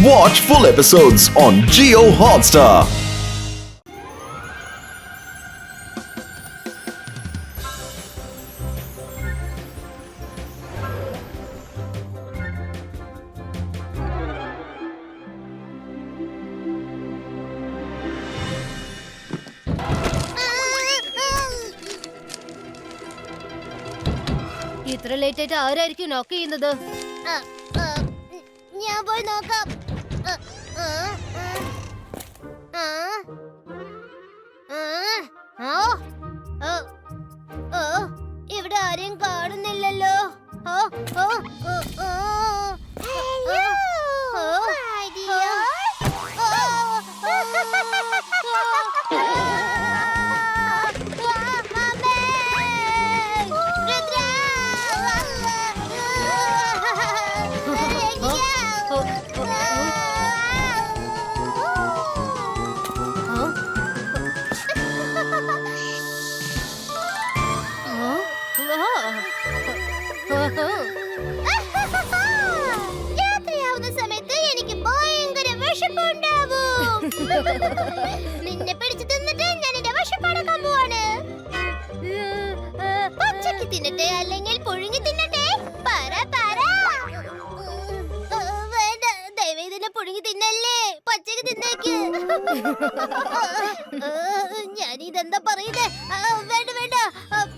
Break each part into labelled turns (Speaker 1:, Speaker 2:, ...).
Speaker 1: Watch full episodes on Jio Hotstar.
Speaker 2: ഇത്ര late ആയിട്ട് ആരായിരിക്കും നോക്ക് ചെയ്യുന്നത്?
Speaker 3: ഞാൻ പോയി നോക്കാം. ഇവിടെ ആരെയും കാണുന്നില്ലല്ലോ. രാത്രിയാവുന്ന സമയത്ത് എനിക്ക് ഭയങ്കര വിശപ്പുണ്ടാവും. നിന്നെ പിടിച്ചു തിന്നിട്ട് ഞാൻ എന്റെ വിശപ്പടക്കാൻ പോവാണ്. പച്ചക്ക് തിന്നട്ടെ അല്ലെങ്കിൽ പുഴുങ്ങി തിന്നട്ടെ? പറ പറ. വേണ്ട, ദയവായി ഇതിനെ പുഴുങ്ങി തിന്നല്ലേ, പച്ചക്ക് തിന്നേക്ക്. ഞാനിതെന്താ പറയുന്നേ? വേണ്ട വേണ്ട,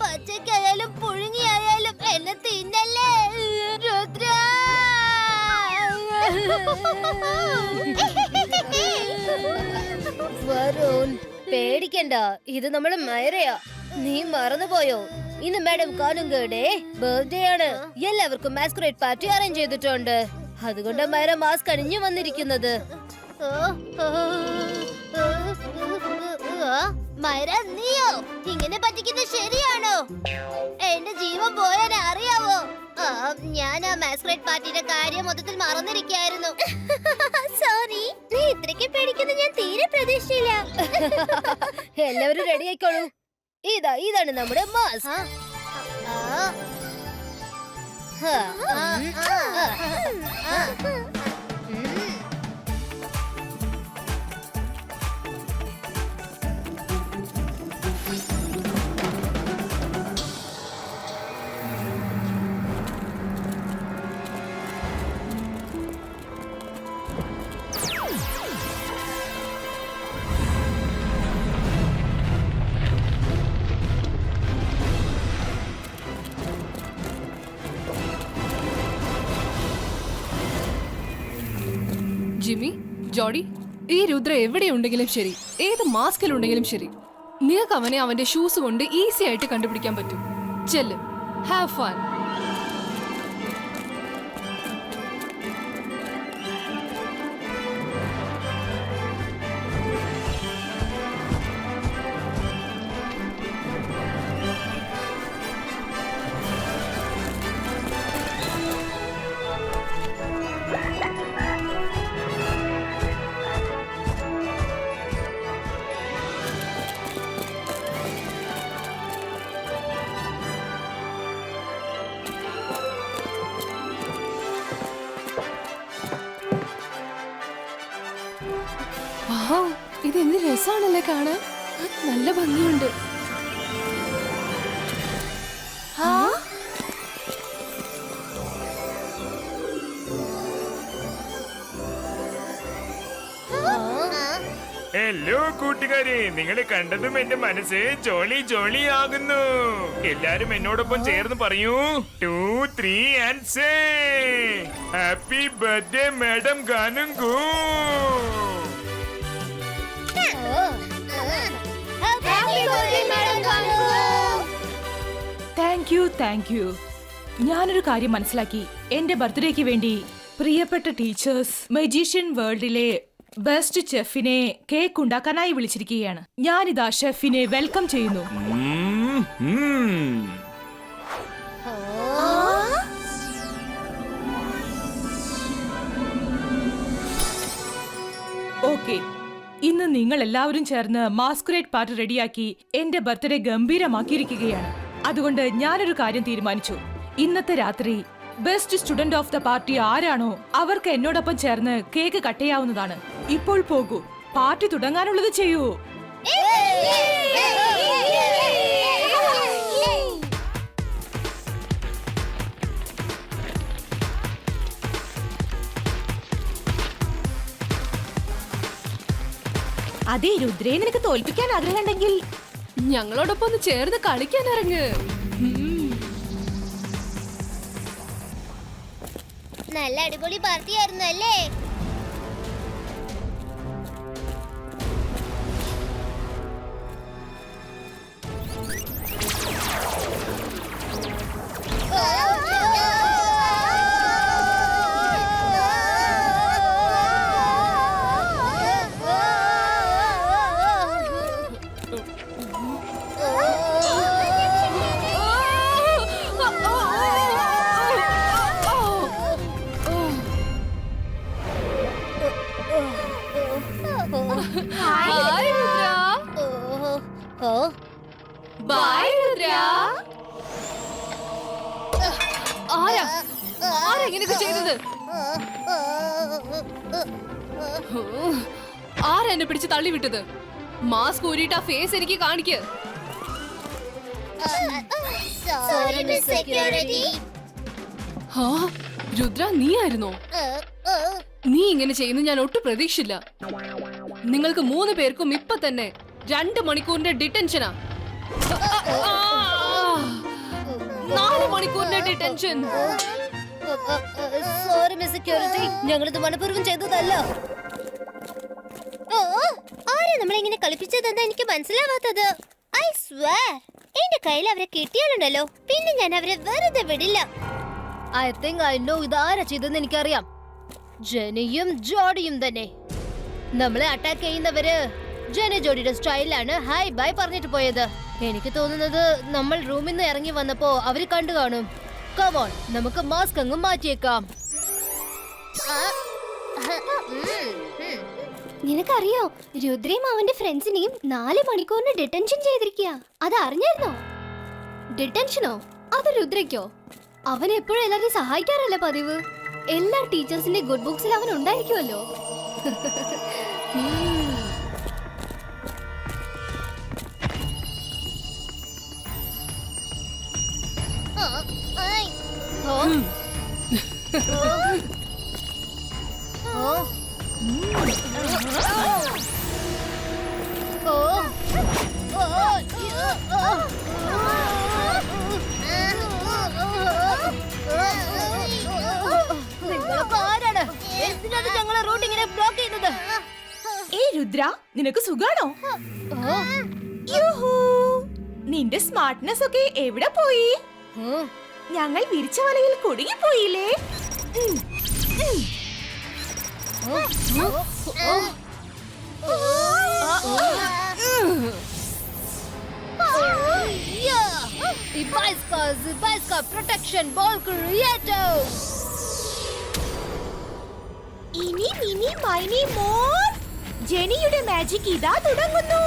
Speaker 3: പച്ചക്കായാലും പുഴുങ്ങിയായാലും എന്നെ തിന്നല്ലേ രുദ്ര.
Speaker 2: വരുൺ, പേടിക്കണ്ട, ഇത് നമ്മുടെ മയറയാ. നീ മറന്നുപോയോ? ഇന്ന് മാഡം കാനുങ്കയുടെ ബർത്ത്ഡേ ആണ്. എല്ലാവർക്കും മാസ്കുറേറ്റ് പാർട്ടി അറേഞ്ച് ചെയ്തിട്ടുണ്ട്. അതുകൊണ്ട് മയറ മാസ്ക് അണിഞ്ഞു വന്നിരിക്കുന്നത്.
Speaker 3: മൈര, നീയോ ഇങ്ങനെ പറ്റിക്കുന്നത് ശരിയാണോ? എന്റെ ജീവൻ പോയാൽ അറിയാവോ? ഞാൻ ആ മാസ്കുറേറ്റ് പാർട്ടിയുടെ കാര്യം മൊത്തത്തിൽ മറന്നിരിക്കായിരുന്നു. സോറി, നീ ഇത്രയ്ക്ക് പേടിക്കുന്നത് ഞാൻ തീരെ പ്രതീക്ഷിച്ചില്ല.
Speaker 2: എല്ലാവരും റെഡി ആയിക്കോളൂ. ഇതാണ് നമ്മുടെ മാസ്ക്.
Speaker 4: ജിമ്മി, ജോഡി, ഈ രുദ്ര എവിടെയുണ്ടെങ്കിലും ശരി, ഏത് മാസ്കിലുണ്ടെങ്കിലും ശരി, നിങ്ങൾക്ക് അവനെ അവന്റെ ഷൂസ് കൊണ്ട് ഈസി ആയിട്ട് കണ്ടുപിടിക്കാൻ പറ്റും. ചെല്ല്, ഹാവ് ഫൺ. ഇതെന്ത് രസാണല്ലേ കാണാൻ, നല്ല ഭംഗിയുണ്ട്.
Speaker 5: ഹലോ കൂട്ടുകാരെ, നിങ്ങളെ കണ്ടതും എന്റെ മനസ്സ് ജോളി ജോളി ആകുന്നു. എല്ലാരും എന്നോടൊപ്പം ചേർന്ന് പറയൂ, 2, 3 and say happy birthday madam കാനുങ്കു.
Speaker 6: Thank you. ഞാനൊരു കാര്യം മനസ്സിലാക്കി. എന്റെ ബർത്ത്ഡേക്ക് വേണ്ടി പ്രിയപ്പെട്ട ടീച്ചേഴ്സ് മജീഷ്യൻ വേൾഡിലെ ബെസ്റ്റ് ഷെഫിനെ കേക്ക് ഉണ്ടാക്കാനായി വിളിച്ചിരിക്കുകയാണ്. ഞാനിതാ ഷെഫിനെ വെൽക്കം ചെയ്യുന്നു. ഓക്കെ, ഇന്ന് നിങ്ങൾ എല്ലാവരും ചേർന്ന് മാസ്കുറേറ്റ് പാർട്ടി റെഡിയാക്കി എന്റെ ബർത്ത്ഡേ ഗംഭീരമാക്കിയിരിക്കുകയാണ്. അതുകൊണ്ട് ഞാനൊരു കാര്യം തീരുമാനിച്ചു. ഇന്നത്തെ രാത്രി best student of the party ആരാണോ അവർക്ക് എന്നോടൊപ്പം ചേർന്ന് കേക്ക് കട്ട് ചെയ്യാവുന്നതാണ്. ഇപ്പോൾ പോകൂ, പാർട്ടി തുടങ്ങാനുള്ളത് ചെയ്യൂ. അതെ രുദ്രയെ നിനക്ക് തോൽപ്പിക്കാൻ ആഗ്രഹമുണ്ടെങ്കിൽ
Speaker 4: ഞങ്ങളോടൊപ്പം ഒന്ന് ചേർന്ന് കളിക്കാൻ ഇറങ്ങ്.
Speaker 3: നല്ല അടിപൊളി പാർട്ടി ആയിരുന്നു അല്ലേ?
Speaker 4: Bye, Rudra. Bye, Rudra. ആരാ ഇങ്ങനെയൊക്കെ ചെയ്തത്? ആരാ എന്നെ പിടിച്ച് തള്ളി വിട്ടത്? മാസ്ക് ഊരിയിട്ട് ആ ഫേസ് എനിക്ക് കാണിക്ക്.
Speaker 3: Sorry miss security.
Speaker 4: രുദ്ര, നീ ആയിരുന്നോ? നീ ഇങ്ങനെ ചെയ്യുന്നു ഞാൻ ഒട്ടും പ്രതീക്ഷിച്ചില്ല. നിങ്ങൾക്ക് 3 പേർക്കും ഇപ്പൊ തന്നെ 2 മണിക്കൂറിന്റെ ഡിറ്റൻഷനാ. 4 മണിക്കൂറിന്റെ ഡിറ്റൻഷൻ.
Speaker 2: സോറി മിസ് സെക്യൂരിറ്റി, ഞങ്ങളിത് മനഃപൂർവ്വം ചെയ്തതല്ല.
Speaker 3: ആരെ നമ്മളിങ്ങനെ കളിപ്പിച്ചതെന്ന് എനിക്ക് മനസ്സിലാവാത്തത്. ഐ സ്വയർ എന്റെ കയ്യിൽ അവരെ കിട്ടിയാലുണ്ടല്ലോ പിന്നെ ഞാൻ അവരെ വെറുതെ വിടില്ല.
Speaker 2: ഐ തിങ്ക് ഐ നോ ഇതാരാ ചെയ്തെന്ന് എനിക്കറിയാം. ജെനിയും ജോഡിയും തന്നെ. നമ്മളെ അറ്റാക്ക് ചെയ്യുന്നവര് ജെനി ജോഡിയുടെ സ്റ്റൈലാണ് ഹായ് ബൈ പറഞ്ഞിട്ട് പോയത്. എനിക്ക് തോന്നുന്നത് നമ്മൾ റൂമിൽ നിന്ന് ഇറങ്ങി വന്നപ്പോ അവര് കണ്ടു കാണും. കമോൺ, നമുക്ക് മാസ്ക് അങ്ങ് മാറ്റിയേക്കാം.
Speaker 3: നിനക്കറിയോ, രുദ്രയും അവന്റെ ഫ്രണ്ട്സിനെയും 4 മണിക്കൂറിന് ഡിറ്റൻഷൻ ചെയ്തിരിക്കുക. അത് അറിഞ്ഞായിരുന്നോ? ഡിറ്റൻഷനോ? അത് രുദ്രയ്ക്കോ? അവൻ എപ്പോഴും എല്ലാവരെയും സഹായിക്കാറല്ലേ പതിവ്. എല്ലാ ടീച്ചേഴ്സിന്റെ ഗുഡ് ബുക്സിൽ അവൻ ഉണ്ടായിരിക്കുമല്ലോ.
Speaker 2: നിങ്ങളൊക്കെ ആരാണ്? എന്തിനാണ് ഞങ്ങളെ റൂട്ട് ഇങ്ങനെ ബ്ലോക്ക് ചെയ്യുന്നത്?
Speaker 6: ഏയ് രുദ്ര, നിനക്ക് സുഖാണോ? യൂഹൂ, നിന്റെ സ്മാർട്ട്നെസ് ഒക്കെ എവിടെ പോയി? ഞങ്ങൾ വിരിച്ച വലയിൽ കുടുങ്ങിപ്പോയില്ലേ?
Speaker 2: Ibaiska protection ball creator.
Speaker 6: ഇനി മിനി മൈനി മോർ ജെനിയുടെ മാജിക് ഇതാ തുടങ്ങുന്നു.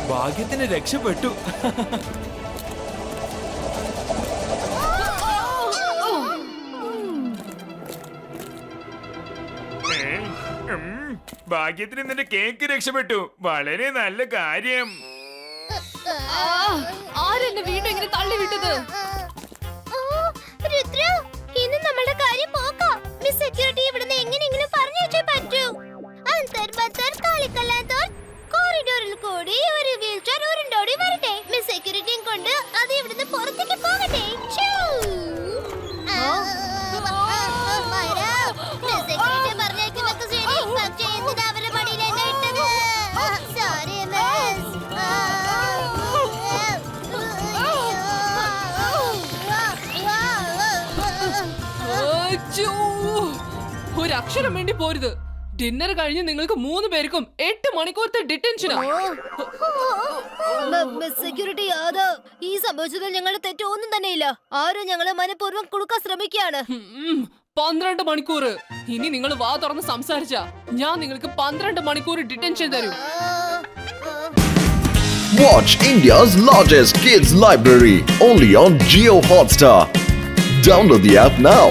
Speaker 7: ഭാഗ്യത്തിന് രക്ഷപ്പെട്ടു.
Speaker 5: ഭാഗ്യത്തിന് നിന്റെ കേക്ക് രക്ഷപ്പെട്ടു. വളരെ നല്ല കാര്യം.
Speaker 4: ആരെന്നെ വീണ്ടും ഇങ്ങനെ തള്ളി വിട്ടത്?
Speaker 3: രുദ്ര, ഇന്ന് നമ്മളുടെ കാര്യം പോക്കാം. മിസ് സെക്യൂരിറ്റി ഇവിടുന്ന് എങ്ങനെയെങ്കിലും പറഞ്ഞു വെച്ചേ പറ്റൂ. കോറിഡോറിൽ കൂടി ഒരു വീൽ ചെയർ ഉരുണ്ടോടി വരട്ടെ. മിസ് സെക്യൂരിറ്റിയും കൊണ്ട് അത് ഇവിടുന്ന് പുറത്തേക്ക് പോകട്ടെ. മിസ് സെക്യൂരിറ്റി പറഞ്ഞേക്കുന്നൊക്കെ ശരി, പക്ഷേ എന്തിനാ അവരുടെ പണിയിലെ
Speaker 4: ശ്ശോ, ഒരക്ഷരം വേണ്ടി പോരുത്. ഡിന്നർ കഴിഞ്ഞ് നിങ്ങൾക്ക് 3 പേർക്കും 8 മണിക്കൂറത്തെ ഡിറ്റൻഷനാ.
Speaker 2: സെക്യൂരിറ്റി അത് ഈ സംഭവിച്ചതിൽ ഞങ്ങളുടെ തെറ്റൊന്നും തന്നെയില്ല. ആരും ഞങ്ങളെ മനഃപൂർവ്വം കുടുക്കാൻ ശ്രമിക്കുകയാണ്.
Speaker 4: 12 മണിക്കൂർ. ഇനി നിങ്ങൾ വാ തുറന്ന് സംസാരിച്ച ഞാൻ നിങ്ങൾക്ക് 12 മണിക്കൂർ ഡിറ്റൻഷൻ തരും.
Speaker 1: Watch India's largest kids library only on Jio Hotstar. Download the app now.